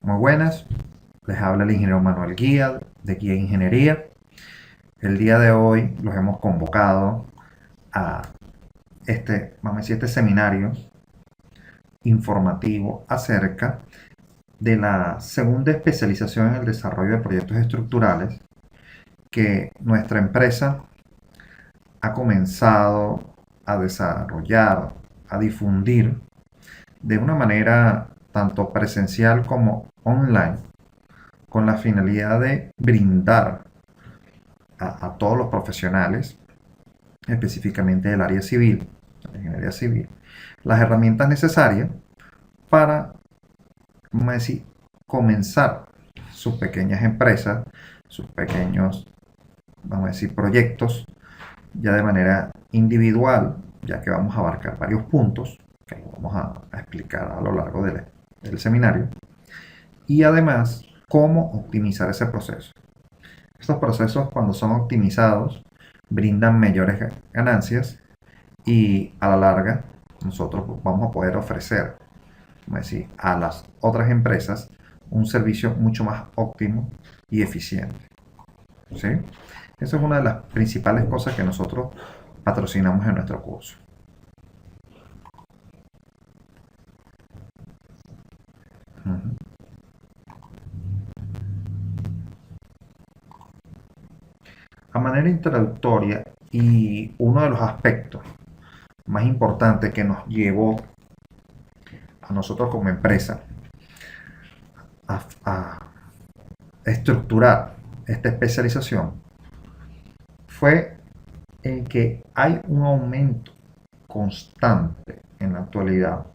Muy buenas, les habla el ingeniero Manuel Guía de Guía Ingeniería. El día de hoy los hemos convocado a este seminario informativo acerca de la segunda especialización en el desarrollo de proyectos estructurales que nuestra empresa ha comenzado a desarrollar, a difundir de una manera tanto presencial como online, con la finalidad de brindar a todos los profesionales, específicamente del área civil, de la ingeniería civil, las herramientas necesarias para, vamos a decir, comenzar sus pequeñas empresas, sus pequeños, vamos a decir, proyectos, ya de manera individual, ya que vamos a abarcar varios puntos que vamos a explicar a lo largo del seminario, y además cómo optimizar ese proceso. Estos procesos, cuando son optimizados, brindan mayores ganancias y a la larga nosotros vamos a poder ofrecer, como decir, a las otras empresas un servicio mucho más óptimo y eficiente. ¿Sí? Esa es una de las principales cosas que nosotros patrocinamos en nuestro curso. A manera introductoria, y uno de los aspectos más importantes que nos llevó a nosotros como empresa a estructurar esta especialización fue el que hay un aumento constante en la actualidad,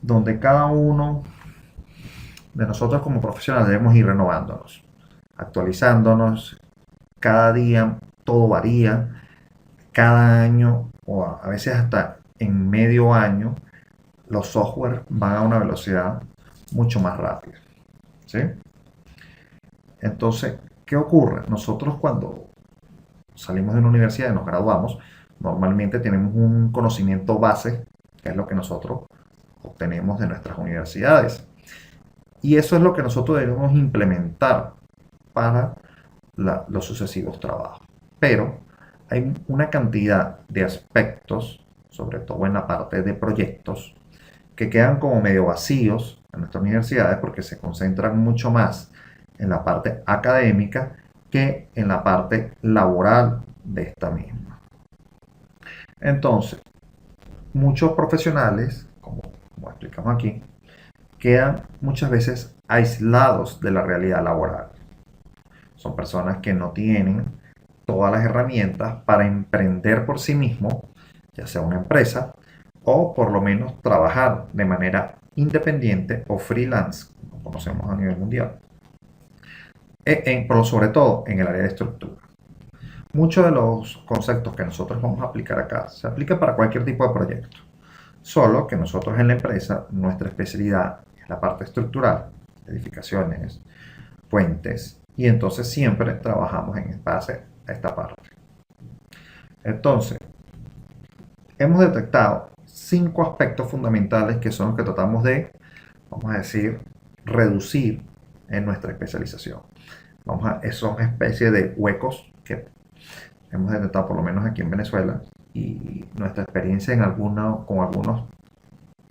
donde cada uno de nosotros como profesionales debemos ir renovándonos, actualizándonos. Cada día todo varía, cada año o a veces hasta en medio año los software van a una velocidad mucho más rápida. ¿Sí? Entonces, ¿qué ocurre? Nosotros cuando salimos de una universidad y nos graduamos, normalmente tenemos un conocimiento base, que es lo que nosotros obtenemos de nuestras universidades. Y eso es lo que nosotros debemos implementar para los sucesivos trabajos. Pero hay una cantidad de aspectos, sobre todo en la parte de proyectos, que quedan como medio vacíos en nuestras universidades porque se concentran mucho más en la parte académica que en la parte laboral de esta misma. Entonces, muchos profesionales, como explicamos aquí, quedan muchas veces aislados de la realidad laboral. Son personas que no tienen todas las herramientas para emprender por sí mismo, ya sea una empresa, o por lo menos trabajar de manera independiente o freelance, como conocemos a nivel mundial. Pero sobre todo en el área de estructura. Muchos de los conceptos que nosotros vamos a aplicar acá se aplican para cualquier tipo de proyecto. Solo que nosotros en la empresa, nuestra especialidad es la parte estructural, edificaciones, puentes, y entonces siempre trabajamos en base a esta parte. Entonces, hemos detectado 5 aspectos fundamentales que son los que tratamos de, vamos a decir, reducir en nuestra especialización. Son especies de huecos que hemos detectado por lo menos aquí en Venezuela, y nuestra experiencia con algunos,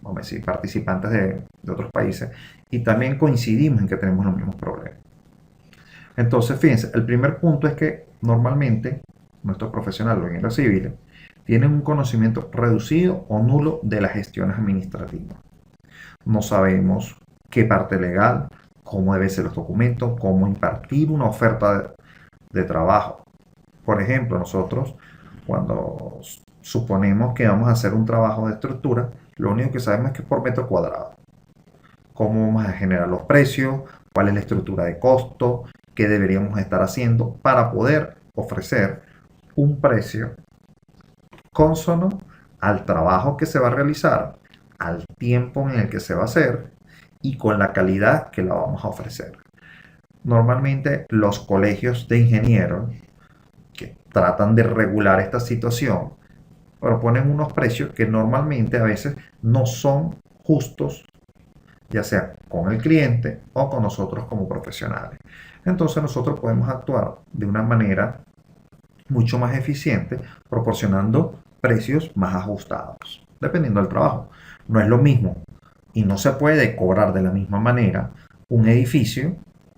vamos a decir, participantes de otros países, y también coincidimos en que tenemos los mismos problemas. Entonces, fíjense, el primer punto es que normalmente nuestros profesionales, los ingenieros civiles, tienen un conocimiento reducido o nulo de las gestiones administrativas. No sabemos qué parte legal, cómo deben ser los documentos, cómo impartir una oferta de trabajo. Por ejemplo, nosotros cuando suponemos que vamos a hacer un trabajo de estructura, lo único que sabemos es que es por metro cuadrado. Cómo vamos a generar los precios, cuál es la estructura de costo, qué deberíamos estar haciendo para poder ofrecer un precio consono al trabajo que se va a realizar, al tiempo en el que se va a hacer y con la calidad que la vamos a ofrecer. Normalmente los colegios de ingenieros que tratan de regular esta situación proponen unos precios que normalmente a veces no son justos ya sea con el cliente o con nosotros como profesionales. Entonces nosotros podemos actuar de una manera mucho más eficiente, proporcionando precios más ajustados, dependiendo del trabajo. No es lo mismo y no se puede cobrar de la misma manera un edificio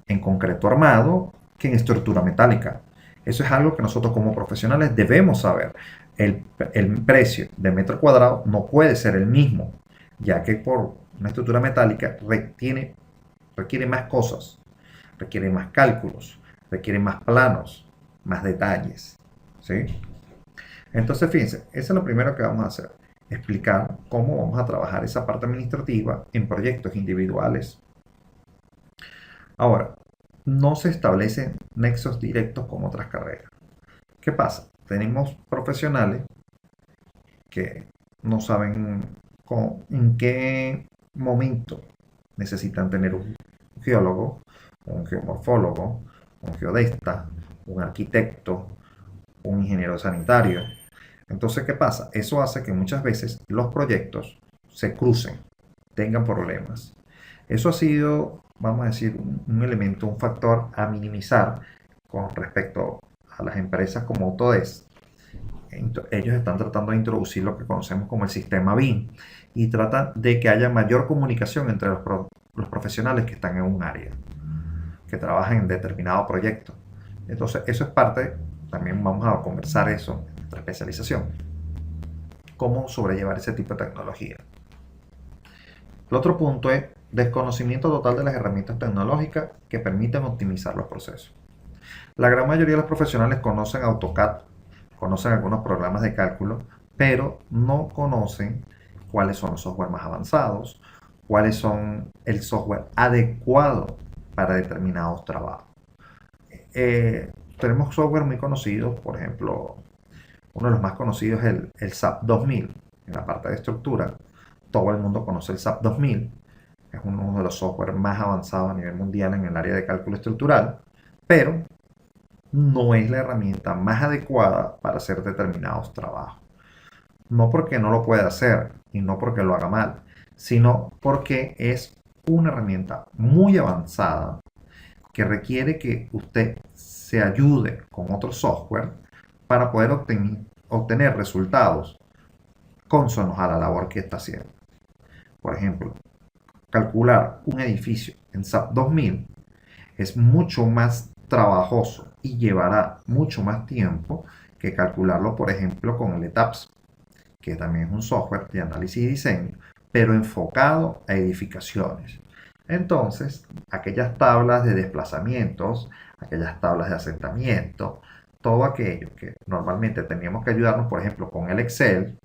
en concreto armado que en estructura metálica. Eso es algo que nosotros como profesionales debemos saber. El precio de metro cuadrado no puede ser el mismo, ya que por una estructura metálica requiere más cosas, requiere más cálculos, requiere más planos, más detalles. ¿Sí? Entonces, fíjense, eso es lo primero que vamos a hacer, explicar cómo vamos a trabajar esa parte administrativa en proyectos individuales. Ahora, no se establecen nexos directos con otras carreras. ¿Qué pasa? Tenemos profesionales que no saben en qué momento necesitan tener un geólogo, un geomorfólogo, un geodesta, un arquitecto, un ingeniero sanitario. Entonces, ¿qué pasa? Eso hace que muchas veces los proyectos se crucen, tengan problemas. Eso ha sido, vamos a decir, un elemento, un factor a minimizar con respecto a las empresas como Autodesk. Ellos están tratando de introducir lo que conocemos como el sistema BIM y tratan de que haya mayor comunicación entre los profesionales que están en un área, que trabajan en determinado proyecto. Entonces, eso es parte, también vamos a conversar eso en nuestra especialización, cómo sobrellevar ese tipo de tecnología. El otro punto es desconocimiento total de las herramientas tecnológicas que permiten optimizar los procesos. La gran mayoría de los profesionales conocen AutoCAD, conocen algunos programas de cálculo, pero no conocen cuáles son los software más avanzados, cuáles son el software adecuado para determinados trabajos. Tenemos software muy conocidos, por ejemplo, uno de los más conocidos es el SAP 2000 en la parte de estructura. Todo el mundo conoce el SAP 2000, es uno de los software más avanzados a nivel mundial en el área de cálculo estructural, pero no es la herramienta más adecuada para hacer determinados trabajos. No porque no lo pueda hacer y no porque lo haga mal, sino porque es una herramienta muy avanzada que requiere que usted se ayude con otro software para poder obtener resultados cónsonos a la labor que está haciendo. Por ejemplo, calcular un edificio en SAP 2000 es mucho más trabajoso y llevará mucho más tiempo que calcularlo, por ejemplo, con el ETAPS, que también es un software de análisis y diseño, pero enfocado a edificaciones. Entonces, aquellas tablas de desplazamientos, aquellas tablas de asentamiento, todo aquello que normalmente teníamos que ayudarnos, por ejemplo, con el Excel,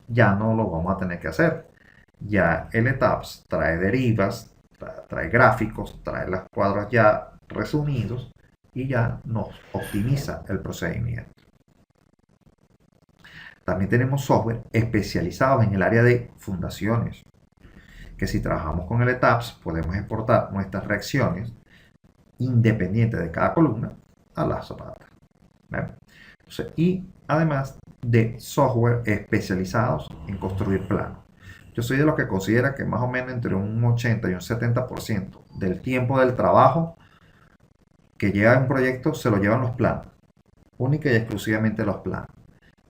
ya no lo vamos a tener que hacer. Ya el ETAPS trae derivas, trae gráficos, trae los cuadros ya resumidos y ya nos optimiza el procedimiento. También tenemos software especializados en el área de fundaciones, que si trabajamos con el ETAPS podemos exportar nuestras reacciones independientes de cada columna a la zapata. Entonces, y además de software especializados en construir planos. Yo soy de los que considera que más o menos entre un 80 y un 70% del tiempo del trabajo que lleva un proyecto se lo llevan los planos, única y exclusivamente los planos.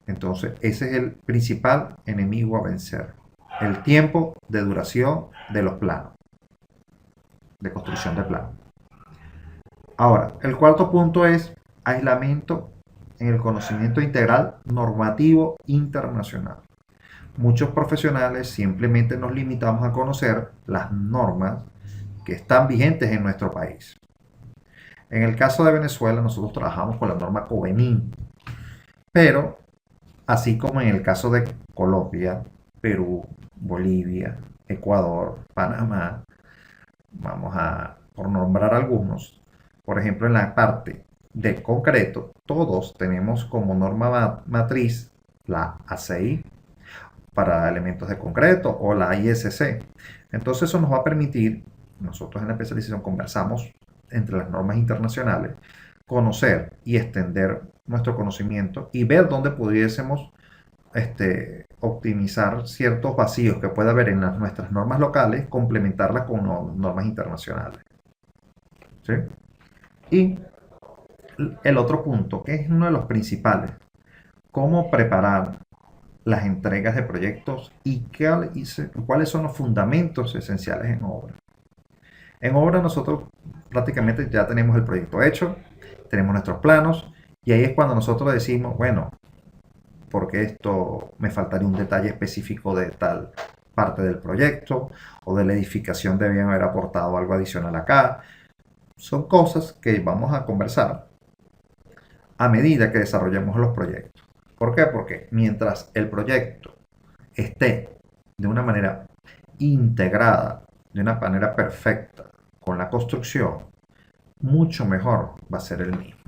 Entonces, ese es el principal enemigo a vencer, el tiempo de duración de los planos, de construcción de planos. Ahora, el cuarto punto es aislamiento en el conocimiento integral normativo internacional. Muchos profesionales simplemente nos limitamos a conocer las normas que están vigentes en nuestro país. En el caso de Venezuela, nosotros trabajamos con la norma Covenin, pero así como en el caso de Colombia, Perú, Bolivia, Ecuador, Panamá, por nombrar algunos, por ejemplo, en la parte de concreto, todos tenemos como norma matriz la ACI para elementos de concreto o la ISC. Entonces eso nos va a permitir, nosotros en la especialización conversamos entre las normas internacionales, conocer y extender nuestro conocimiento y ver dónde pudiésemos optimizar ciertos vacíos que puede haber en nuestras normas locales, complementarlas con normas internacionales. ¿Sí? Y el otro punto, que es uno de los principales, cómo preparar las entregas de proyectos y cuáles son los fundamentos esenciales en obra. En obra nosotros prácticamente ya tenemos el proyecto hecho, tenemos nuestros planos y ahí es cuando nosotros decimos, bueno, porque esto me faltaría un detalle específico de tal parte del proyecto o de la edificación debían haber aportado algo adicional acá. Son cosas que vamos a conversar a medida que desarrollemos los proyectos. ¿Por qué? Porque mientras el proyecto esté de una manera integrada, de una manera perfecta con la construcción, mucho mejor va a ser el mismo.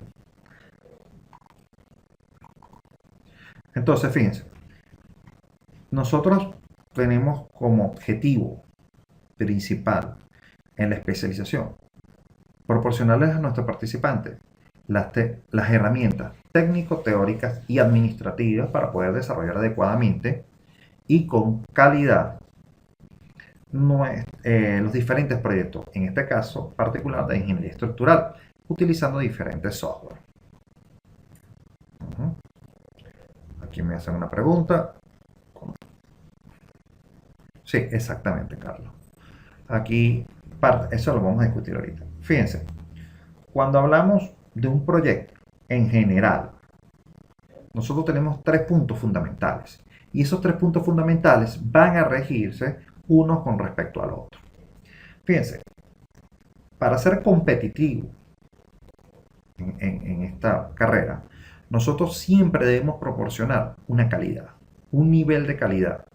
Entonces, fíjense, nosotros tenemos como objetivo principal en la especialización proporcionarles a nuestros participantes las herramientas técnico-teóricas y administrativas para poder desarrollar adecuadamente y con calidad los diferentes proyectos, en este caso particular de ingeniería estructural, utilizando diferentes software. Aquí me hacen una pregunta. Sí, exactamente, Carlos. Aquí, eso lo vamos a discutir ahorita. Fíjense, cuando hablamos de un proyecto en general, nosotros tenemos 3 puntos fundamentales. Y esos 3 puntos fundamentales van a regirse unos con respecto al otro. Fíjense, para ser competitivo en esta carrera, nosotros siempre debemos proporcionar una calidad, un nivel de calidad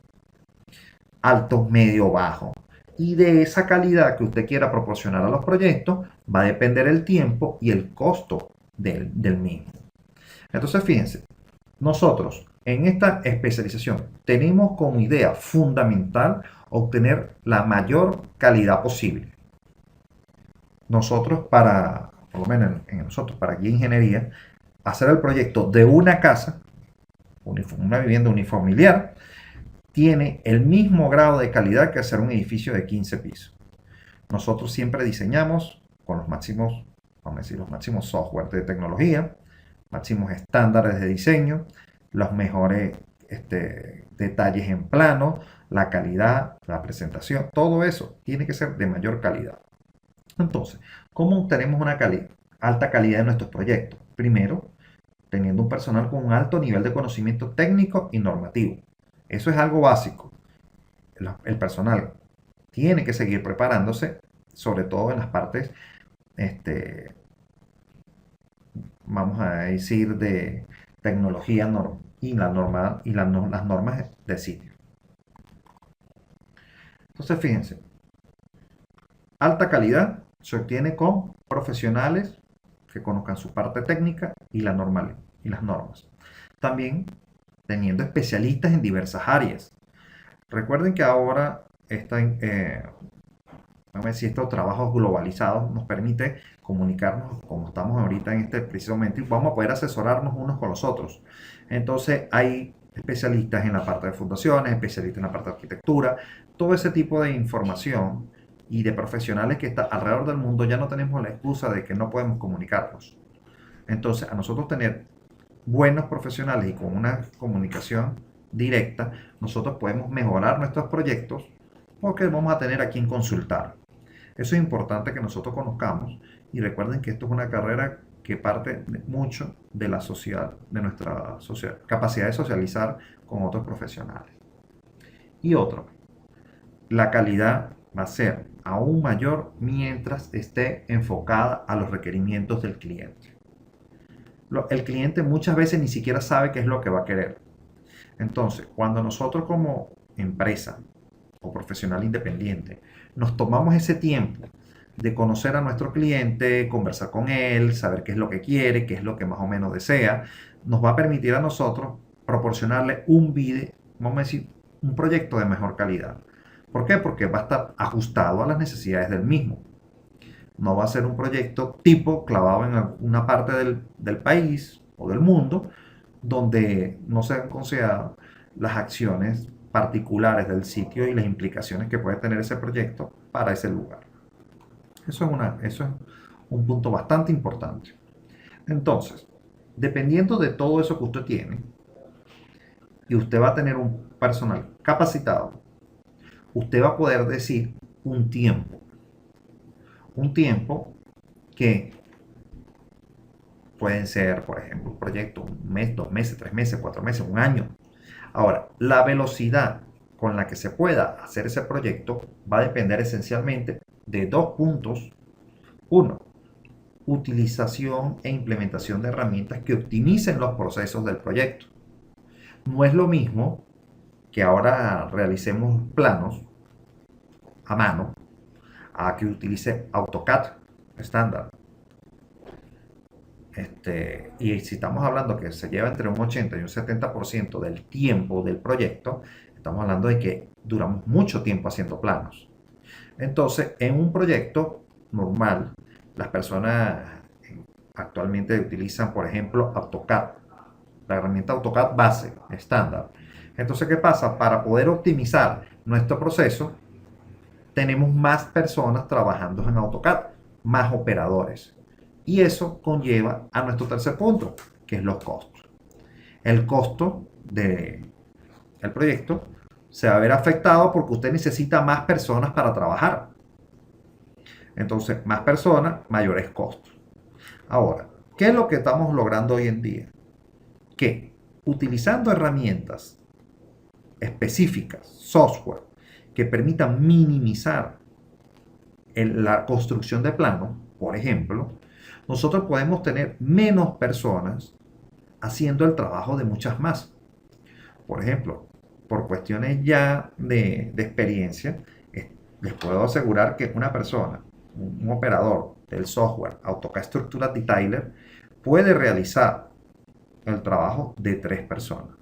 alto, medio, bajo. Y de esa calidad que usted quiera proporcionar a los proyectos va a depender el tiempo y el costo del mismo. Entonces, fíjense, nosotros en esta especialización tenemos como idea fundamental obtener la mayor calidad posible. Nosotros por lo menos en nosotros, para aquí ingeniería, hacer el proyecto de una casa, una vivienda unifamiliar, tiene el mismo grado de calidad que hacer un edificio de 15 pisos. Nosotros siempre diseñamos con los máximos, vamos a decir, los máximos software de tecnología, máximos estándares de diseño, los mejores detalles en plano, la calidad, la presentación, todo eso tiene que ser de mayor calidad. Entonces, ¿cómo obtenemos una alta calidad de nuestros proyectos? Primero, teniendo un personal con un alto nivel de conocimiento técnico y normativo. Eso es algo básico. El personal tiene que seguir preparándose, sobre todo en las partes, vamos a decir, de tecnología y las normas de sitio. Entonces, fíjense, alta calidad se obtiene con profesionales que conozcan su parte técnica y las normas. También teniendo especialistas en diversas áreas. Recuerden que ahora estos trabajos globalizados nos permite comunicarnos como estamos ahorita en este preciso momento y vamos a poder asesorarnos unos con los otros. Entonces hay especialistas en la parte de fundaciones, especialistas en la parte de arquitectura, todo ese tipo de información y de profesionales que está alrededor del mundo. Ya no tenemos la excusa de que no podemos comunicarnos. Entonces, a nosotros tener buenos profesionales y con una comunicación directa, nosotros podemos mejorar nuestros proyectos porque vamos a tener a quien consultar. Eso es importante que nosotros conozcamos y recuerden que esto es una carrera que parte mucho de la sociedad, de nuestra capacidad de socializar con otros profesionales. Y otro, la calidad va a ser aún mayor mientras esté enfocada a los requerimientos del cliente. El cliente muchas veces ni siquiera sabe qué es lo que va a querer. Entonces, cuando nosotros como empresa o profesional independiente nos tomamos ese tiempo de conocer a nuestro cliente, conversar con él, saber qué es lo que quiere, qué es lo que más o menos desea, nos va a permitir a nosotros proporcionarle vamos a decir, un proyecto de mejor calidad. ¿Por qué? Porque va a estar ajustado a las necesidades del mismo. No va a ser un proyecto tipo clavado en una parte del país o del mundo donde no se han considerado las acciones particulares del sitio y las implicaciones que puede tener ese proyecto para ese lugar. Eso es un punto bastante importante. Entonces, dependiendo de todo eso que usted tiene, y usted va a tener un personal capacitado, usted va a poder decir un tiempo. Un tiempo que pueden ser, por ejemplo, un proyecto, un mes, 2 meses, 3 meses, 4 meses, un año. Ahora, la velocidad con la que se pueda hacer ese proyecto va a depender esencialmente de dos puntos. Uno, utilización e implementación de herramientas que optimicen los procesos del proyecto. No es lo mismo que ahora realicemos planos a mano a que utilice AutoCAD estándar. Y si estamos hablando que se lleva entre un 80 y un 70% del tiempo del proyecto, estamos hablando de que duramos mucho tiempo haciendo planos. Entonces, en un proyecto normal, las personas actualmente utilizan, por ejemplo, AutoCAD, la herramienta AutoCAD base, estándar. Entonces, ¿qué pasa? Para poder optimizar nuestro proceso, tenemos más personas trabajando en AutoCAD, más operadores. Y eso conlleva a nuestro tercer punto, que es los costos. El costo del proyecto se va a ver afectado porque usted necesita más personas para trabajar. Entonces, más personas, mayores costos. Ahora, ¿qué es lo que estamos logrando hoy en día? Que utilizando herramientas específicas, software, que permitan minimizar la construcción de planos, por ejemplo, nosotros podemos tener menos personas haciendo el trabajo de muchas más. Por ejemplo, por cuestiones ya de experiencia, les puedo asegurar que una persona, un operador del software AutoCAD Structural Detailer, puede realizar el trabajo de 3 personas.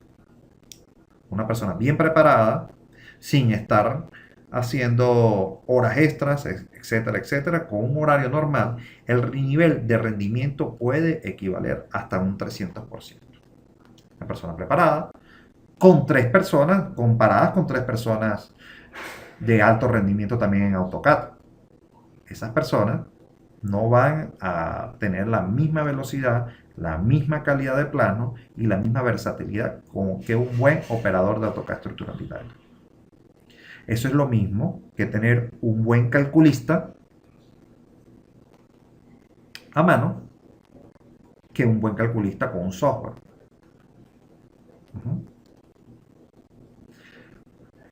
Una persona bien preparada, sin estar haciendo horas extras, etcétera, etcétera, con un horario normal, el nivel de rendimiento puede equivaler hasta un 300%. Una persona preparada, con 3 personas, comparadas con 3 personas de alto rendimiento también en AutoCAD. Esas personas no van a tener la misma velocidad, la misma calidad de plano y la misma versatilidad como que un buen operador de AutoCAD Structural Detailing. Eso es lo mismo que tener un buen calculista a mano que un buen calculista con un software.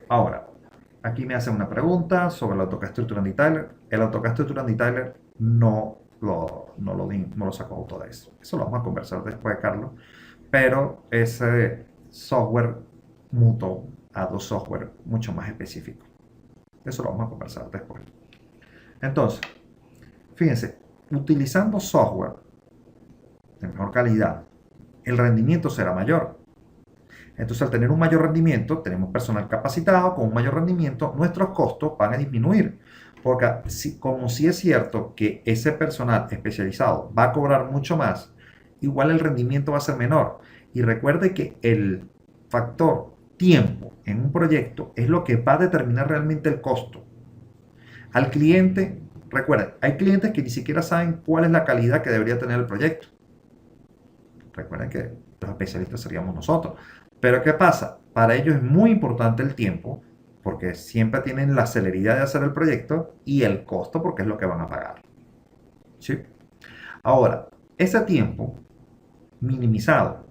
Ahora, aquí me hacen una pregunta sobre el AutoCAD Structural Detailer. El AutoCAD Structural Detailer no lo sacó Autodesk. Eso lo vamos a conversar después, Carlos. Pero ese software mutó a dos software mucho más específicos. Eso lo vamos a conversar después. Entonces, fíjense, utilizando software de mejor calidad, el rendimiento será mayor. Entonces, al tener un mayor rendimiento, tenemos personal capacitado con un mayor rendimiento, nuestros costos van a disminuir. Porque como sí es cierto que ese personal especializado va a cobrar mucho más, igual el rendimiento va a ser menor. Y recuerde que el factor tiempo en un proyecto es lo que va a determinar realmente el costo. Al cliente, recuerden, hay clientes que ni siquiera saben cuál es la calidad que debería tener el proyecto. Recuerden que los especialistas seríamos nosotros. Pero ¿qué pasa? Para ellos es muy importante el tiempo, porque siempre tienen la celeridad de hacer el proyecto y el costo, porque es lo que van a pagar. ¿Sí? Ahora, ese tiempo minimizado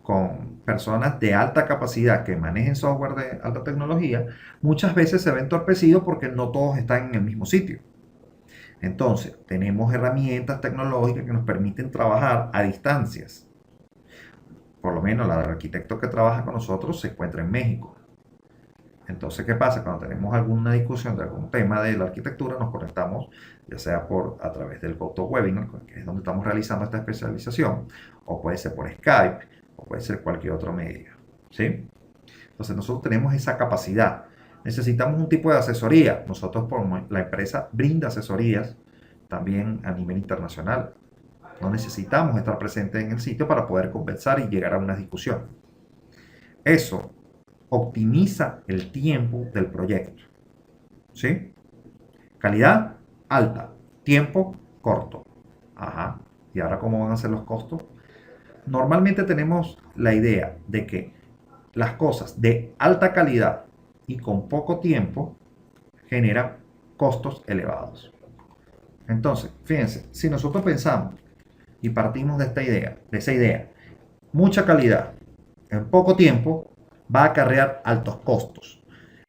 con personas de alta capacidad que manejen software de alta tecnología, muchas veces se ve entorpecido porque no todos están en el mismo sitio. Entonces, tenemos herramientas tecnológicas que nos permiten trabajar a distancias. Por lo menos la del arquitecto que trabaja con nosotros se encuentra en México. Entonces, ¿qué pasa? Cuando tenemos alguna discusión de algún tema de la arquitectura, nos conectamos, ya sea a través del GoToWebinar, que es donde estamos realizando esta especialización, o puede ser por Skype, o puede ser cualquier otro medio. ¿Sí? Entonces, nosotros tenemos esa capacidad. Necesitamos un tipo de asesoría. Nosotros, como la empresa, brinda asesorías también a nivel internacional. No necesitamos estar presentes en el sitio para poder conversar y llegar a una discusión. Eso optimiza el tiempo del proyecto. ¿Sí? Calidad alta, tiempo corto. Ajá. ¿Y ahora cómo van a ser los costos? Normalmente tenemos la idea de que las cosas de alta calidad y con poco tiempo generan costos elevados. Entonces, fíjense, si nosotros pensamos y partimos de esta idea, de esa idea, mucha calidad en poco tiempo va a acarrear altos costos.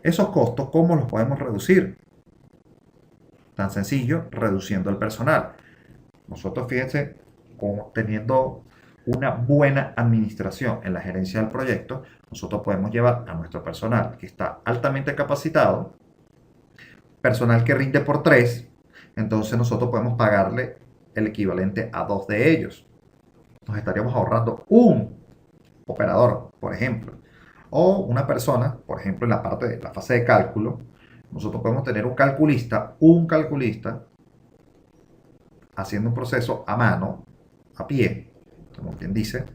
Esos costos, ¿cómo los podemos reducir? Tan sencillo, reduciendo el personal. Nosotros, fíjense, teniendo una buena administración en la gerencia del proyecto, nosotros podemos llevar a nuestro personal que está altamente capacitado, personal que rinde por 3, entonces nosotros podemos pagarle el equivalente a 2 de ellos. Nos estaríamos ahorrando un operador, por ejemplo, o una persona, por ejemplo, en la parte de la fase de cálculo, nosotros podemos tener un calculista haciendo un proceso a mano, a pie, como quien dice,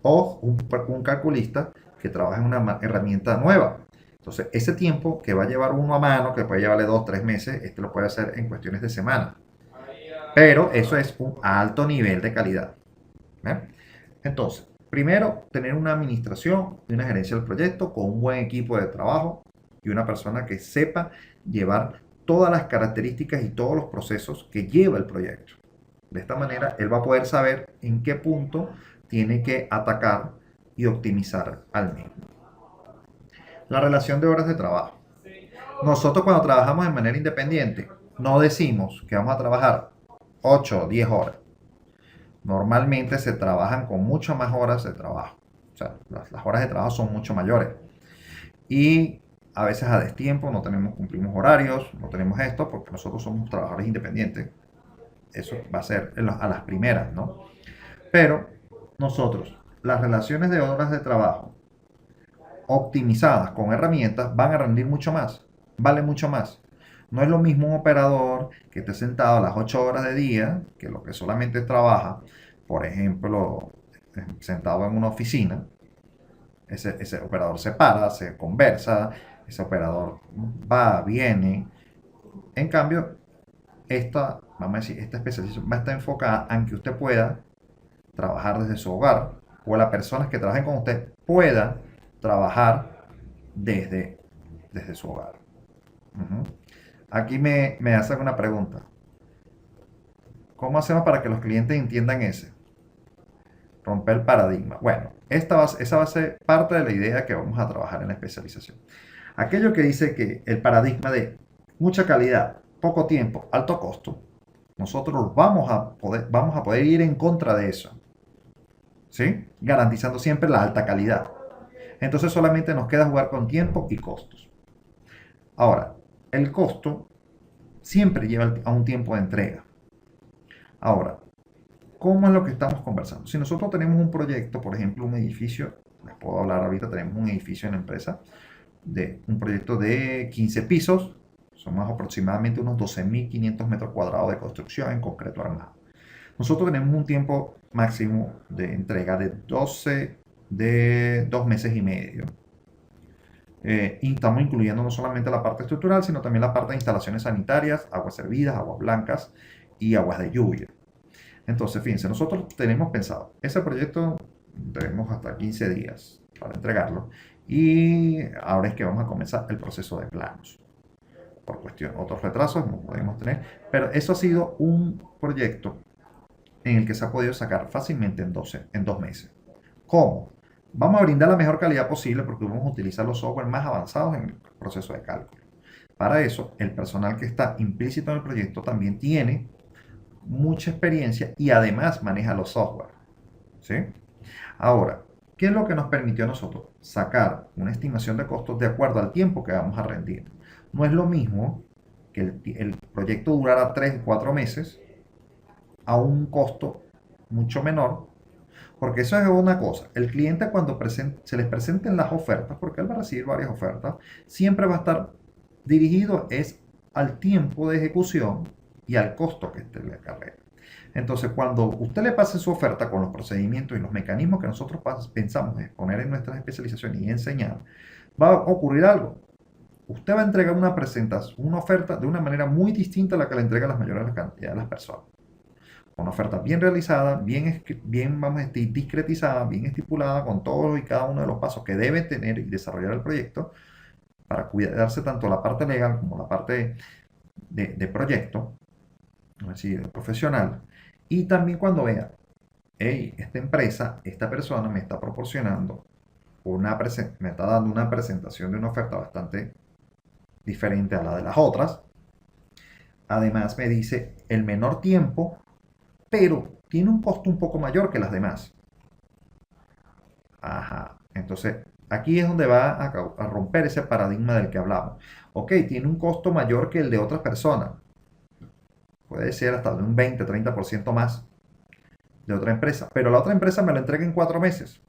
o un calculista que trabaja en una herramienta nueva. Entonces, ese tiempo que va a llevar uno a mano, que puede llevarle 2 o 3 meses, este lo puede hacer en cuestiones de semana. Pero eso es un alto nivel de calidad. ¿Ve? Entonces, primero, tener una administración y una gerencia del proyecto con un buen equipo de trabajo y una persona que sepa llevar todas las características y todos los procesos que lleva el proyecto. De esta manera, él va a poder saber en qué punto tiene que atacar y optimizar al mismo. La relación de horas de trabajo. Nosotros cuando trabajamos de manera independiente, no decimos que vamos a trabajar 8 o 10 horas. Normalmente se trabajan con muchas más horas de trabajo. O sea, las horas de trabajo son mucho mayores. Y a veces a destiempo cumplimos horarios, no tenemos esto porque nosotros somos trabajadores independientes. Eso va a ser a las primeras, ¿no? Pero nosotros, las relaciones de horas de trabajo optimizadas con herramientas van a rendir mucho más, vale mucho más. No es lo mismo un operador que esté sentado a las 8 horas de día, que lo que solamente trabaja, por ejemplo, sentado en una oficina. Ese operador se para, se conversa, ese operador va, viene. En cambio, vamos a decir, esta especialización va a estar enfocada en que usted pueda trabajar desde su hogar o las personas que trabajen con usted puedan trabajar desde su hogar. Ujú. Aquí me hacen una pregunta. ¿Cómo hacemos para que los clientes entiendan ese? Romper el paradigma. Bueno, esa va a ser parte de la idea que vamos a trabajar en la especialización. Aquello que dice que el paradigma de mucha calidad, poco tiempo, alto costo, nosotros vamos a poder ir en contra de eso, ¿sí? Garantizando siempre la alta calidad. Entonces solamente nos queda jugar con tiempo y costos. Ahora, el costo siempre lleva a un tiempo de entrega. Ahora, ¿cómo es lo que estamos conversando? Si nosotros tenemos un proyecto, por ejemplo, un edificio, les puedo hablar ahorita, tenemos un edificio en la empresa, un proyecto de 15 pisos, son más aproximadamente unos 12.500 metros cuadrados de construcción en concreto armado. Nosotros tenemos un tiempo máximo de entrega de 2 meses y medio. Y estamos incluyendo no solamente la parte estructural, sino también la parte de instalaciones sanitarias, aguas servidas, aguas blancas y aguas de lluvia. Entonces, fíjense, nosotros tenemos pensado, ese proyecto tenemos hasta 15 días para entregarlo y ahora es que vamos a comenzar el proceso de planos. Por cuestión, otros retrasos no podemos tener, pero eso ha sido un proyecto en el que se ha podido sacar fácilmente en 2 meses. ¿Cómo? Vamos a brindar la mejor calidad posible porque vamos a utilizar los software más avanzados en el proceso de cálculo. Para eso, el personal que está implícito en el proyecto también tiene mucha experiencia y además maneja los software. ¿Sí? Ahora, ¿qué es lo que nos permitió a nosotros? Sacar una estimación de costos de acuerdo al tiempo que vamos a rendir. No es lo mismo que el proyecto durara 3 o 4 meses a un costo mucho menor, porque eso es una cosa. El cliente cuando se les presenten las ofertas, porque él va a recibir varias ofertas, siempre va a estar dirigido es al tiempo de ejecución y al costo que este le acarrea. Entonces, cuando usted le pase su oferta con los procedimientos y los mecanismos que nosotros pensamos exponer en nuestras especializaciones y enseñar, va a ocurrir algo. Usted va a entregar una presentación, una oferta de una manera muy distinta a la que la entrega la mayoría de las personas. Una oferta bien realizada, bien vamos a decir, discretizada, bien estipulada, con todos y cada uno de los pasos que debe tener y desarrollar el proyecto para cuidarse tanto la parte legal como la parte de proyecto, es decir, profesional. Y también cuando vea, hey, esta empresa, esta persona me está proporcionando me está dando una presentación de una oferta bastante diferente a la de las otras. Además me dice el menor tiempo, pero tiene un costo un poco mayor que las demás. Ajá. Entonces, aquí es donde va a romper ese paradigma del que hablamos. Ok, tiene un costo mayor que el de otras personas. Puede ser hasta de un 20-30% más de otra empresa. Pero la otra empresa me lo entrega en 4 meses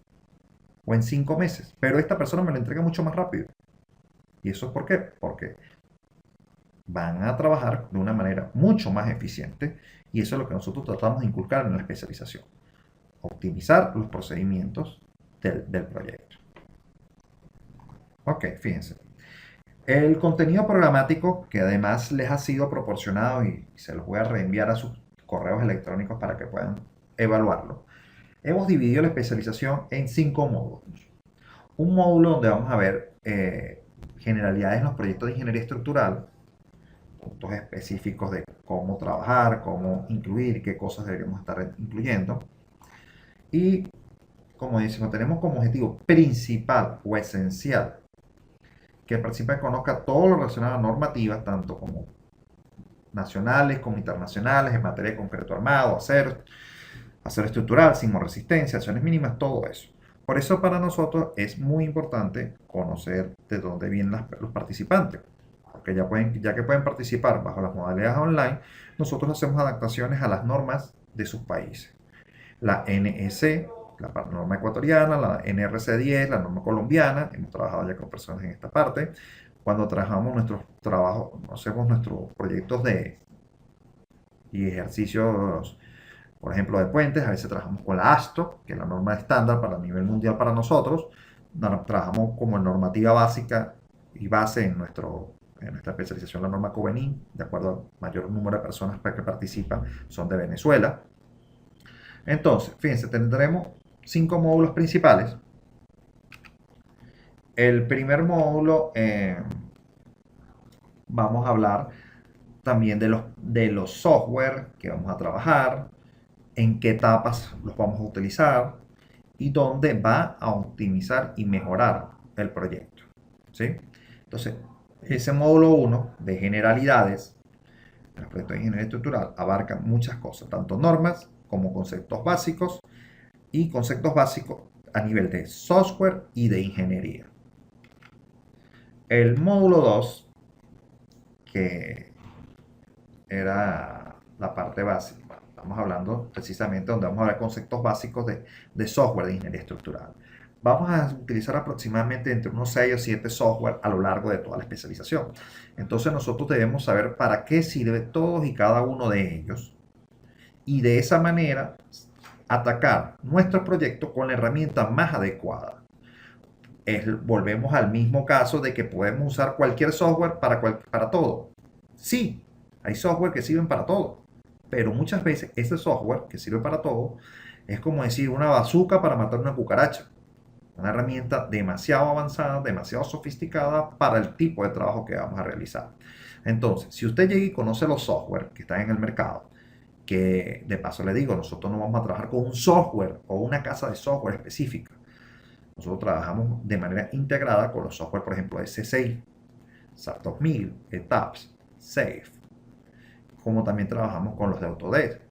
o en 5 meses. Pero esta persona me lo entrega mucho más rápido. ¿Y eso es por qué? Porque van a trabajar de una manera mucho más eficiente y eso es lo que nosotros tratamos de inculcar en la especialización. Optimizar los procedimientos del proyecto. Ok, fíjense. El contenido programático que además les ha sido proporcionado y se los voy a reenviar a sus correos electrónicos para que puedan evaluarlo. Hemos dividido la especialización en 5 módulos. Un módulo donde vamos a ver generalidades en los proyectos de ingeniería estructural, puntos específicos de cómo trabajar, cómo incluir, qué cosas deberíamos estar incluyendo. Y como decimos, tenemos como objetivo principal o esencial que el participante conozca todo lo relacionado a normativas, tanto como nacionales como internacionales, en materia de concreto armado, acero estructural, sismoresistencia, acciones mínimas, todo eso. Por eso para nosotros es muy importante conocer de dónde vienen los participantes. Porque ya que pueden participar bajo las modalidades online, nosotros hacemos adaptaciones a las normas de sus países. La NEC, la norma ecuatoriana, la NRC 10, la norma colombiana, hemos trabajado ya con personas en esta parte. Cuando trabajamos nuestros trabajos, hacemos nuestros proyectos y ejercicios, por ejemplo, de puentes, a veces trabajamos con la ASTO, que es la norma estándar para nivel mundial para nosotros. Trabajamos como normativa básica y base en nuestra especialización, la norma Covenin, de acuerdo al mayor número de personas que participan, son de Venezuela. Entonces, fíjense, tendremos 5 módulos principales. El primer módulo, vamos a hablar también de los software que vamos a trabajar, en qué etapas los vamos a utilizar y dónde va a optimizar y mejorar el proyecto. ¿Sí? Entonces, ese módulo 1 de generalidades, el proyecto de ingeniería estructural, abarca muchas cosas, tanto normas como conceptos básicos y conceptos básicos a nivel de software y de ingeniería. El módulo 2, que era la parte básica, estamos hablando precisamente donde vamos a ver conceptos básicos de software de ingeniería estructural. Vamos a utilizar aproximadamente entre unos 6 o 7 software a lo largo de toda la especialización. Entonces nosotros debemos saber para qué sirve todos y cada uno de ellos y de esa manera atacar nuestro proyecto con la herramienta más adecuada. Volvemos al mismo caso de que podemos usar cualquier software para todo. Sí, hay software que sirven para todo, pero muchas veces ese software que sirve para todo es como decir una bazooka para matar una cucaracha. Una herramienta demasiado avanzada, demasiado sofisticada para el tipo de trabajo que vamos a realizar. Entonces, si usted llega y conoce los software que están en el mercado, que de paso le digo, nosotros no vamos a trabajar con un software o una casa de software específica. Nosotros trabajamos de manera integrada con los software, por ejemplo, S6, SAP 2000, ETAPS, SAFE, como también trabajamos con los de Autodesk,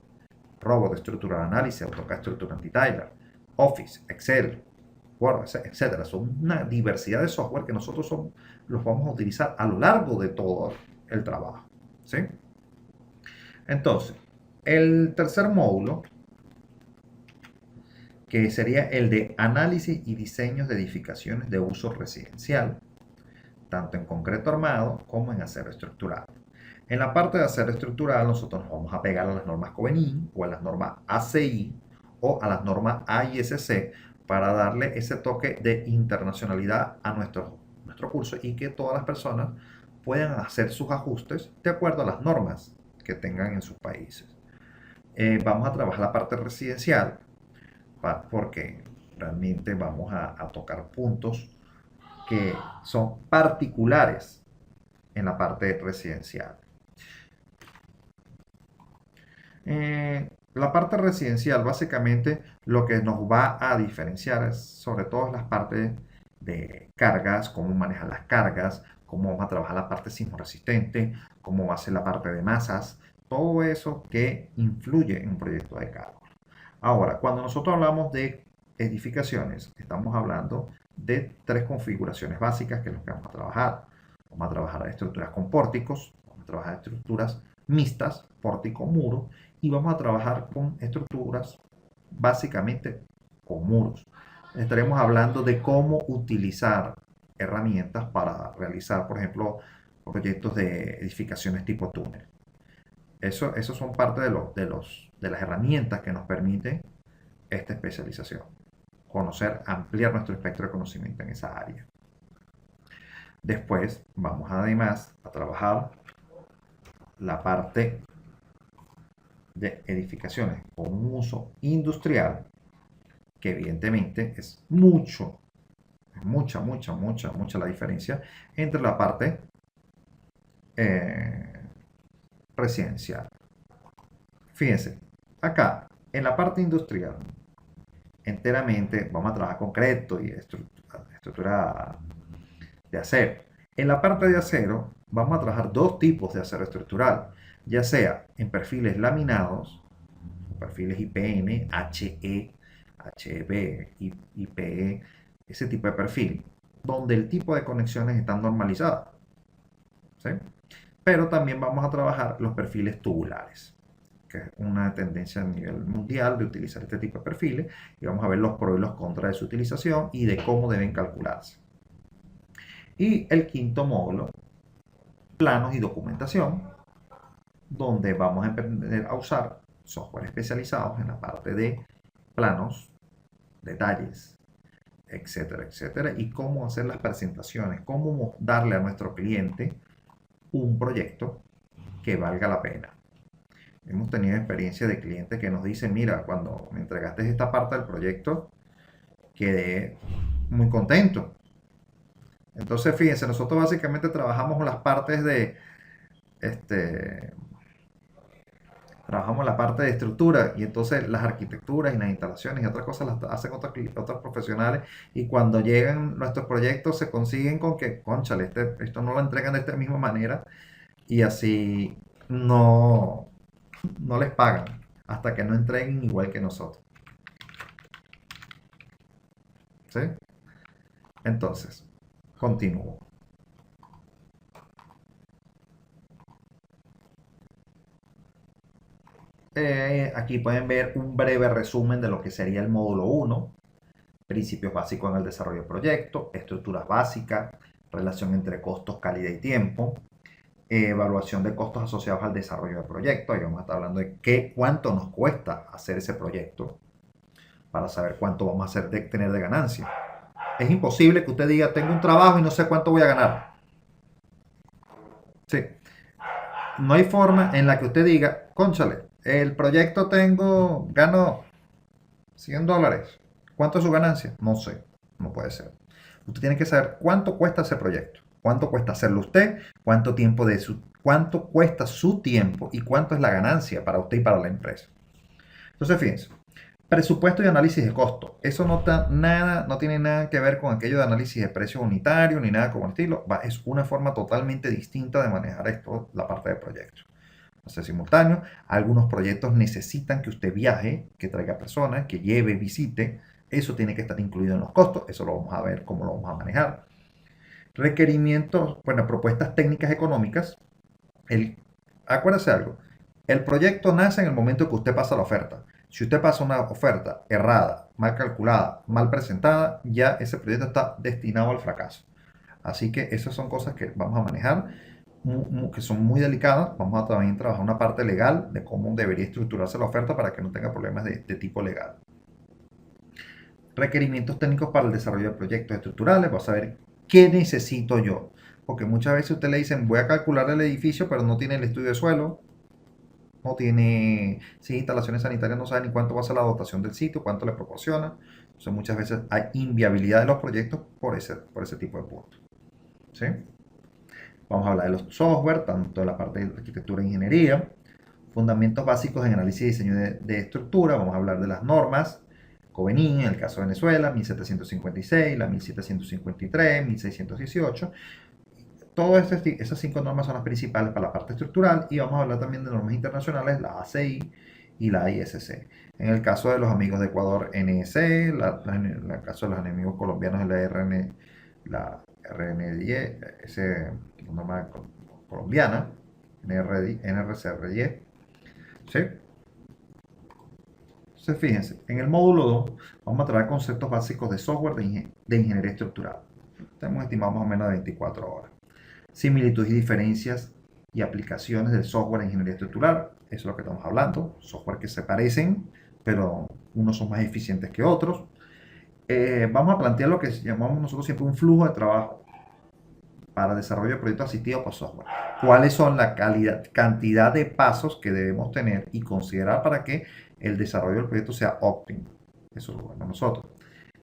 Robot Structural Analysis, AutoCAD Structural Detailer, Office, Excel, Word, etc. Son una diversidad de software que nosotros los vamos a utilizar a lo largo de todo el trabajo. ¿Sí? Entonces, el tercer módulo, que sería el de análisis y diseños de edificaciones de uso residencial, tanto en concreto armado como en acero estructural. En la parte de acero estructural, nosotros nos vamos a pegar a las normas COBENIN o a las normas ACI o a las normas AISC para darle ese toque de internacionalidad a nuestro curso y que todas las personas puedan hacer sus ajustes de acuerdo a las normas que tengan en sus países. Vamos a trabajar la parte residencial porque realmente vamos a tocar puntos que son particulares en la parte residencial. La parte residencial, básicamente, lo que nos va a diferenciar es sobre todo las partes de cargas, cómo manejar las cargas, cómo vamos a trabajar la parte sismo resistente, cómo va a ser la parte de masas, todo eso que influye en un proyecto de cálculo. Ahora, cuando nosotros hablamos de edificaciones, estamos hablando de tres configuraciones básicas que es lo que vamos a trabajar. Vamos a trabajar estructuras con pórticos, vamos a trabajar estructuras mixtas, pórtico, muro, y vamos a trabajar con estructuras básicamente con muros. Estaremos hablando de cómo utilizar herramientas para realizar, por ejemplo, proyectos de edificaciones tipo túnel. Eso son parte de las herramientas que nos permite esta especialización. Conocer, ampliar nuestro espectro de conocimiento en esa área. Después vamos además a trabajar la parte de edificaciones con un uso industrial, que evidentemente es mucha la diferencia entre la parte residencial. Fíjense, acá en la parte industrial, enteramente vamos a trabajar concreto y estructura de acero. En la parte de acero vamos a trabajar dos tipos de acero estructural, ya sea en perfiles laminados, perfiles IPN, HE, HB, IPE, ese tipo de perfil, donde el tipo de conexiones están normalizadas. ¿Sí? Pero también vamos a trabajar los perfiles tubulares, que es una tendencia a nivel mundial de utilizar este tipo de perfiles, y vamos a ver los pros y los contras de su utilización y de cómo deben calcularse. Y el quinto módulo, planos y documentación, donde vamos a aprender a usar software especializados en la parte de planos, detalles, etcétera, etcétera, y cómo hacer las presentaciones, cómo darle a nuestro cliente un proyecto que valga la pena. Hemos tenido experiencia de clientes que nos dicen, mira, cuando me entregaste esta parte del proyecto, quedé muy contento. Entonces, fíjense, nosotros básicamente trabajamos las partes de, trabajamos la parte de estructura y entonces las arquitecturas y las instalaciones y otras cosas las hacen otros profesionales, y cuando llegan nuestros proyectos se consiguen con que, cónchale, esto no lo entregan de esta misma manera, y así no les pagan hasta que no entreguen igual que nosotros. ¿Sí? Entonces, continúo. Aquí pueden ver un breve resumen de lo que sería el módulo 1, principios básicos en el desarrollo de proyecto, estructuras básicas, relación entre costos, calidad y tiempo, evaluación de costos asociados al desarrollo del proyecto. Ahí vamos a estar hablando de cuánto nos cuesta hacer ese proyecto para saber cuánto vamos a hacer tener de ganancia. Es imposible que usted diga, tengo un trabajo y no sé cuánto voy a ganar. Sí. No hay forma en la que usted diga, cónchale, el proyecto gano $100. ¿Cuánto es su ganancia? No sé, no puede ser. Usted tiene que saber cuánto cuesta ese proyecto, cuánto cuesta hacerlo usted, cuánto cuesta su tiempo y cuánto es la ganancia para usted y para la empresa. Entonces, fíjense, presupuesto y análisis de costo. Eso no tiene nada que ver con aquello de análisis de precios unitarios ni nada como el estilo. Es una forma totalmente distinta de manejar esto, la parte de proyectos. Va a ser simultáneo. Algunos proyectos necesitan que usted viaje, que traiga personas, que lleve, visite. Eso tiene que estar incluido en los costos. Eso lo vamos a ver cómo lo vamos a manejar. Requerimientos, bueno, propuestas técnicas económicas. Acuérdese algo. El proyecto nace en el momento que usted pasa la oferta. Si usted pasa una oferta errada, mal calculada, mal presentada, ya ese proyecto está destinado al fracaso. Así que esas son cosas que vamos a manejar. que son muy delicadas. Vamos a también trabajar una parte legal de cómo debería estructurarse la oferta para que no tenga problemas de tipo legal. Requerimientos técnicos para el desarrollo de proyectos estructurales. Vas a ver qué necesito yo. Porque muchas veces usted le dicen, voy a calcular el edificio, pero no tiene el estudio de suelo, no tiene, si instalaciones sanitarias, no sabe ni cuánto va a ser la dotación del sitio, cuánto le proporciona. Entonces muchas veces hay inviabilidad de los proyectos por ese tipo de puntos. ¿Sí? Vamos a hablar de los software, tanto de la parte de arquitectura e ingeniería, fundamentos básicos en análisis y diseño de estructura. Vamos a hablar de las normas, Covenin, en el caso de Venezuela, 1756, la 1753, 1618. Todas esas 5 normas son las principales para la parte estructural, y vamos a hablar también de normas internacionales, la ACI y la ISC. En el caso de los amigos de Ecuador, NEC, en el caso de los enemigos colombianos, la RN10, la norma colombiana, NRCRY. ¿Sí? Entonces, fíjense, en el módulo 2 vamos a tratar conceptos básicos de software de ingeniería estructural. Tenemos estimado más o menos de 24 horas. Similitudes y diferencias y aplicaciones del software en ingeniería estructural. Eso es lo que estamos hablando. Software que se parecen, pero unos son más eficientes que otros. Vamos a plantear lo que llamamos nosotros siempre un flujo de trabajo para desarrollo de proyectos asistidos por software. ¿Cuáles son la cantidad de pasos que debemos tener y considerar para que el desarrollo del proyecto sea óptimo? Eso lo vemos nosotros.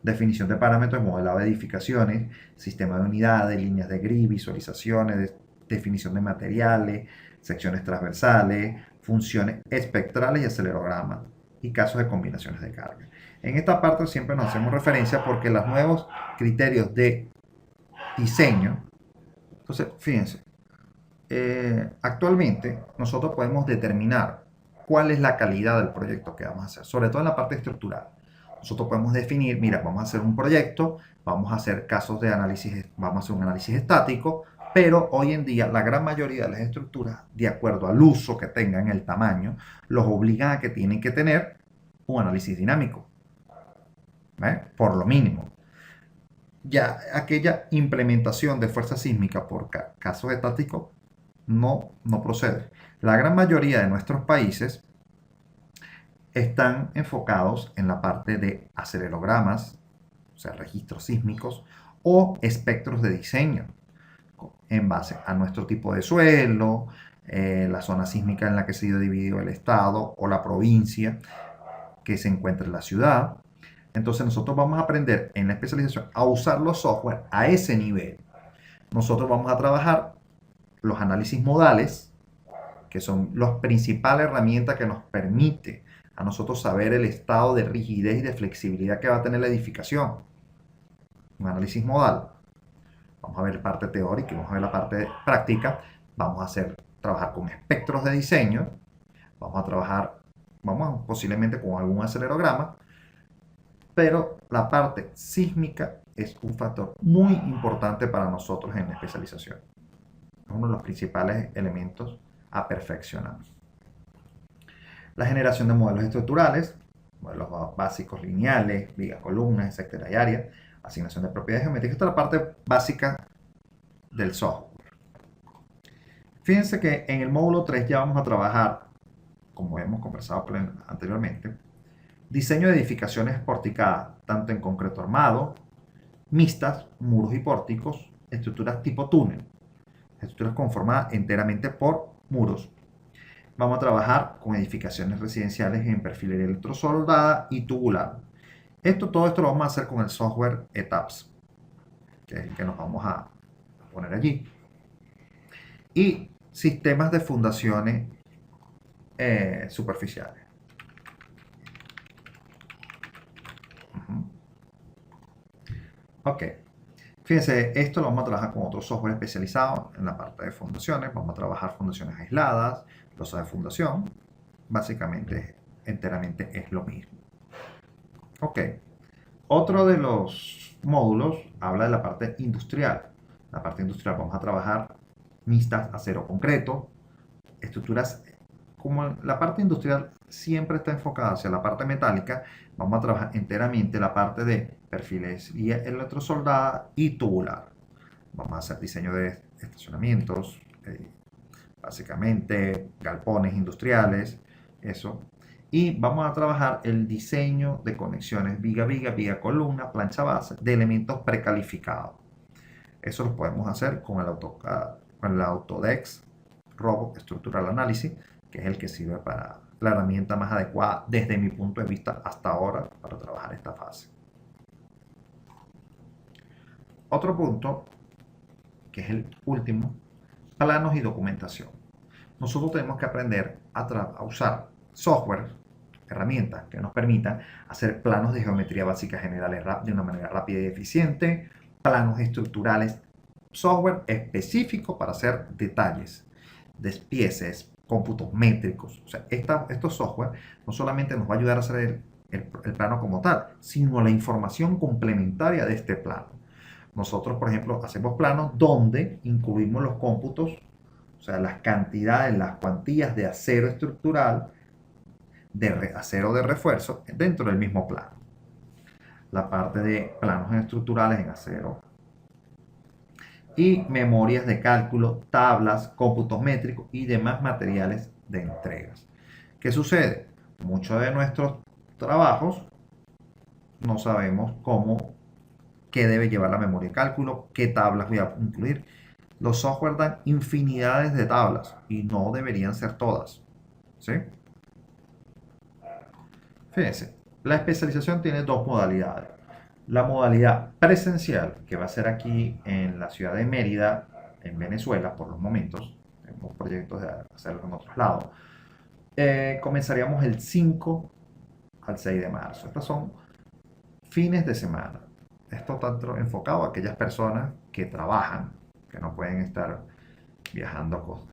Definición de parámetros, modelado de edificaciones, sistema de unidades, líneas de grid, visualizaciones, definición de materiales, secciones transversales, funciones espectrales y acelerogramas, y casos de combinaciones de carga. En esta parte siempre nos hacemos referencia porque los nuevos criterios de diseño. Entonces, fíjense, actualmente nosotros podemos determinar cuál es la calidad del proyecto que vamos a hacer, sobre todo en la parte estructural. Nosotros podemos definir, mira, vamos a hacer un proyecto, vamos a hacer casos de análisis, vamos a hacer un análisis estático, pero hoy en día la gran mayoría de las estructuras, de acuerdo al uso que tengan, el tamaño, los obligan a que tienen que tener un análisis dinámico, por lo mínimo. Ya aquella implementación de fuerza sísmica por casos estáticos no procede. La gran mayoría de nuestros países están enfocados en la parte de acelerogramas, o sea, registros sísmicos, o espectros de diseño, en base a nuestro tipo de suelo, la zona sísmica en la que se ha dividido el estado o la provincia que se encuentra en la ciudad. Entonces nosotros vamos a aprender en la especialización a usar los software a ese nivel. Nosotros vamos a trabajar los análisis modales, que son las principales herramientas que nos permite a nosotros saber el estado de rigidez y de flexibilidad que va a tener la edificación. Un análisis modal. Vamos a ver parte teórica y vamos a ver la parte práctica. Vamos a trabajar con espectros de diseño. Vamos posiblemente con algún acelerograma. Pero la parte sísmica es un factor muy importante para nosotros en la especialización. Es uno de los principales elementos a perfeccionar. La generación de modelos estructurales, modelos básicos lineales, vigas, columnas, etcétera, y áreas, asignación de propiedades geométricas. Esta es la parte básica del software. Fíjense que en el módulo 3 ya vamos a trabajar, como hemos conversado anteriormente, diseño de edificaciones porticadas, tanto en concreto armado, mixtas, muros y pórticos, estructuras tipo túnel, estructuras conformadas enteramente por muros. Vamos a trabajar con edificaciones residenciales en perfilería electrosoldada y tubular. Todo esto lo vamos a hacer con el software ETAPS, que es el que nos vamos a poner allí. Y sistemas de fundaciones superficiales. Ok. Fíjense, esto lo vamos a trabajar con otro software especializado en la parte de fundaciones. Vamos a trabajar fundaciones aisladas, losas de fundación. Básicamente, enteramente es lo mismo. Ok. Otro de los módulos habla de la parte industrial. La parte industrial vamos a trabajar mixtas, acero concreto, estructuras. Como la parte industrial siempre está enfocada hacia la parte metálica, vamos a trabajar enteramente la parte de perfilería electrosoldada y tubular. Vamos a hacer diseño de estacionamientos, eh, básicamente galpones industriales, eso. Y vamos a trabajar el diseño de conexiones viga-viga, viga-columna, plancha base de elementos precalificados. Eso lo podemos hacer con el AutoCAD, con el Autodesk Robot Structural Analysis, que es el que sirve para la herramienta más adecuada desde mi punto de vista hasta ahora para trabajar esta fase. Otro punto, que es el último, planos y documentación. Nosotros tenemos que aprender a usar software, herramientas que nos permitan hacer planos de geometría básica generales de una manera rápida y eficiente, planos estructurales, software específico para hacer detalles, despieces, cómputos métricos. O sea, estos software no solamente nos va a ayudar a hacer el plano como tal, sino la información complementaria de este plano. Nosotros, por ejemplo, hacemos planos donde incluimos los cómputos, o sea, las cantidades, las cuantías de acero estructural, de acero de refuerzo dentro del mismo plano. La parte de planos estructurales en acero y memorias de cálculo, tablas, cómputos métricos y demás materiales de entregas. ¿Qué sucede? Muchos de nuestros trabajos no sabemos qué debe llevar la memoria de cálculo, qué tablas voy a incluir. Los software dan infinidades de tablas y no deberían ser todas, ¿sí? Fíjense, la especialización tiene dos modalidades. La modalidad presencial, que va a ser aquí en la ciudad de Mérida, en Venezuela, por los momentos. Tenemos proyectos de hacerlo en otros lados. Comenzaríamos el 5 al 6 de marzo. Estos son fines de semana. Esto tanto enfocado a aquellas personas que trabajan, que no pueden estar viajando,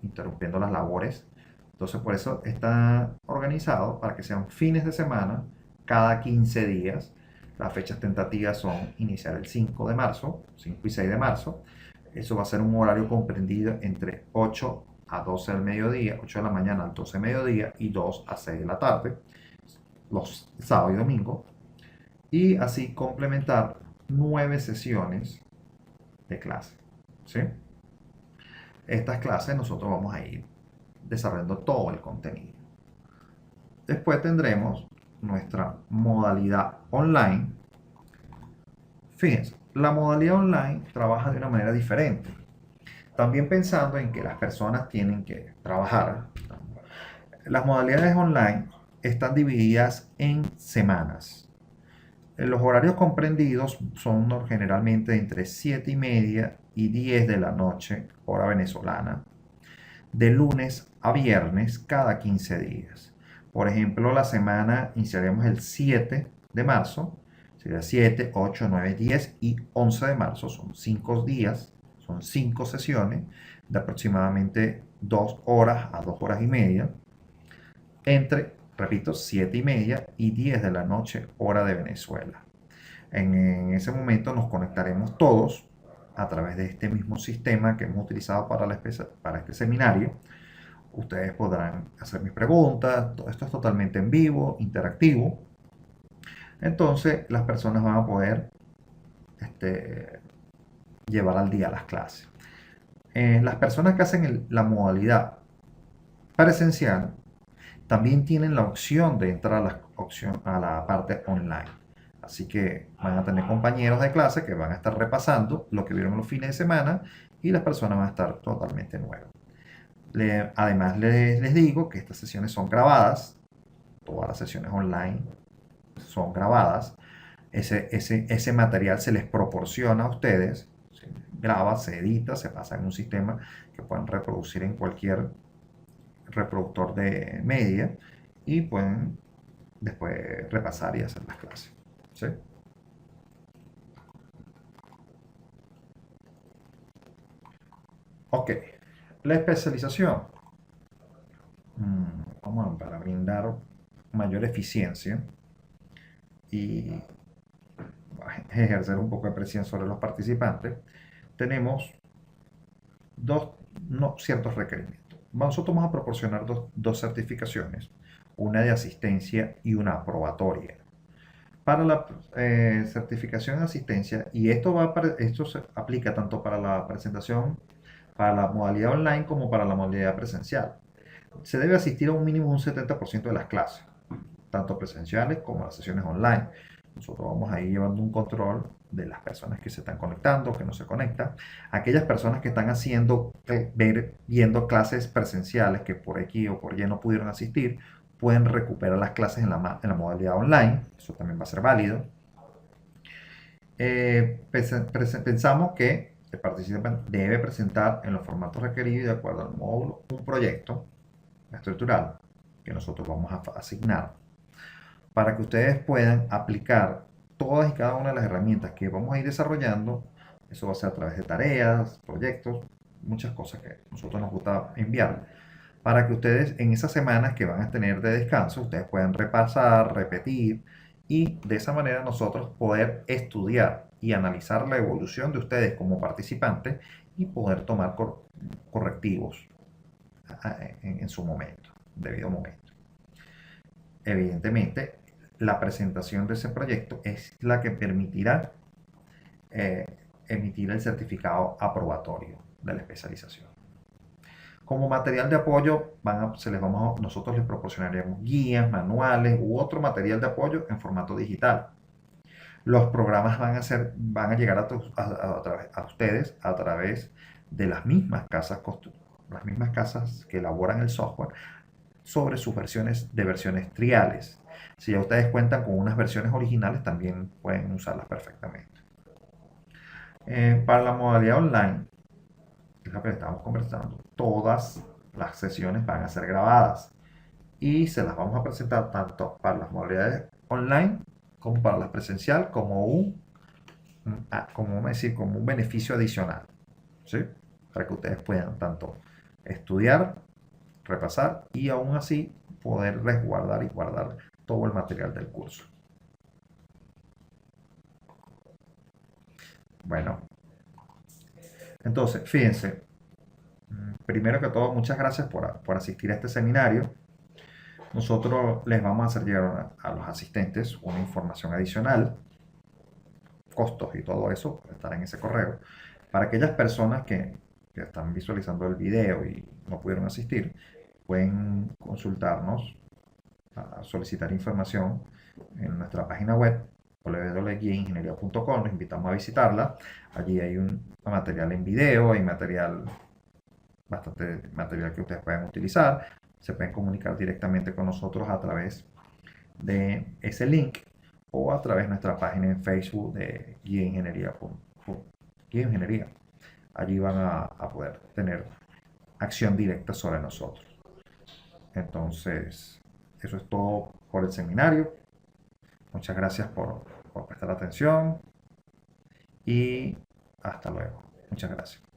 interrumpiendo las labores. Entonces, por eso está organizado para que sean fines de semana cada 15 días. Las fechas tentativas son iniciar el 5 de marzo, 5 y 6 de marzo. Eso va a ser un horario comprendido entre 8 a 12 del mediodía, 8 de la mañana al 12 del mediodía y 2 a 6 de la tarde, los sábados y domingos. Y así complementar 9 sesiones de clase, ¿sí? Estas clases nosotros vamos a ir desarrollando todo el contenido. Después tendremos nuestra modalidad online. Fíjense, la modalidad online trabaja de una manera diferente. También pensando en que las personas tienen que trabajar. Las modalidades online están divididas en semanas. Los horarios comprendidos son generalmente entre 7:30 y 10 de la noche, hora venezolana, de lunes a viernes cada 15 días. Por ejemplo, la semana iniciaremos el 7 de marzo, sería 7, 8, 9, 10 y 11 de marzo, son 5 días, son 5 sesiones de aproximadamente 2 horas a 2 horas y media, entre, repito, 7:30 y 10 de la noche, hora de Venezuela. En ese momento nos conectaremos todos a través de este mismo sistema que hemos utilizado para este seminario. Ustedes podrán hacer mis preguntas, todo esto es totalmente en vivo, interactivo. Entonces las personas van a poder llevar al día las clases. Las personas que hacen la modalidad presencial también tienen la opción de entrar a la parte online. Así que van a tener compañeros de clase que van a estar repasando lo que vieron los fines de semana y las personas van a estar totalmente nuevas. Además les digo que estas sesiones son grabadas, todas las sesiones online son grabadas. Ese material se les proporciona a ustedes, se graba, se edita, se pasa en un sistema que pueden reproducir en cualquier reproductor de media y pueden después repasar y hacer las clases, ¿sí? Ok, la especialización. Para brindar mayor eficiencia y ejercer un poco de presión sobre los participantes, tenemos ciertos requerimientos. Nosotros vamos a proporcionar dos certificaciones, una de asistencia y una aprobatoria. Para la certificación de asistencia, y esto se aplica tanto para la presentación para la modalidad online como para la modalidad presencial. Se debe asistir a un mínimo de un 70% de las clases, tanto presenciales como las sesiones online. Nosotros vamos a ir llevando un control de las personas que se están conectando, que no se conectan. Aquellas personas que están viendo clases presenciales que por X o por Y no pudieron asistir, pueden recuperar las clases en la modalidad online. Eso también va a ser válido. Pensamos que el participante debe presentar en los formatos requeridos y de acuerdo al módulo un proyecto estructural que nosotros vamos a asignar para que ustedes puedan aplicar todas y cada una de las herramientas que vamos a ir desarrollando. Eso va a ser a través de tareas, proyectos, muchas cosas que a nosotros nos gusta enviar, para que ustedes en esas semanas que van a tener de descanso, ustedes puedan repasar, repetir y de esa manera nosotros poder estudiar y analizar la evolución de ustedes como participantes y poder tomar correctivos en su momento, debido momento. Evidentemente, la presentación de ese proyecto es la que permitirá emitir el certificado aprobatorio de la especialización. Como material de apoyo, nosotros les proporcionaremos guías, manuales u otro material de apoyo en formato digital. Los programas van a llegar a ustedes a través de las mismas casas que elaboran el software sobre sus versiones triales. Si ya ustedes cuentan con unas versiones originales, también pueden usarlas perfectamente. Para la modalidad online, es lo que estamos conversando, todas las sesiones van a ser grabadas y se las vamos a presentar tanto para las modalidades online como para las presencial como como un beneficio adicional, ¿sí? Para que ustedes puedan tanto estudiar, repasar y aún así poder resguardar y guardar todo el material del curso. Bueno, entonces, fíjense, primero que todo, muchas gracias por asistir a este seminario. Nosotros les vamos a hacer llegar a los asistentes una información adicional, costos y todo eso, estará en ese correo. Para aquellas personas que están visualizando el video y no pudieron asistir, pueden consultarnos, solicitar información en nuestra página web www.guiaingeniería.com. Los invitamos a visitarla. Allí hay un material en video, hay bastante material que ustedes pueden utilizar. Se pueden comunicar directamente con nosotros a través de ese link o a través de nuestra página en Facebook de Guía Ingeniería. Allí van a poder tener acción directa sobre nosotros. Entonces, eso es todo por el seminario. Muchas gracias por prestar atención y hasta luego. Muchas gracias.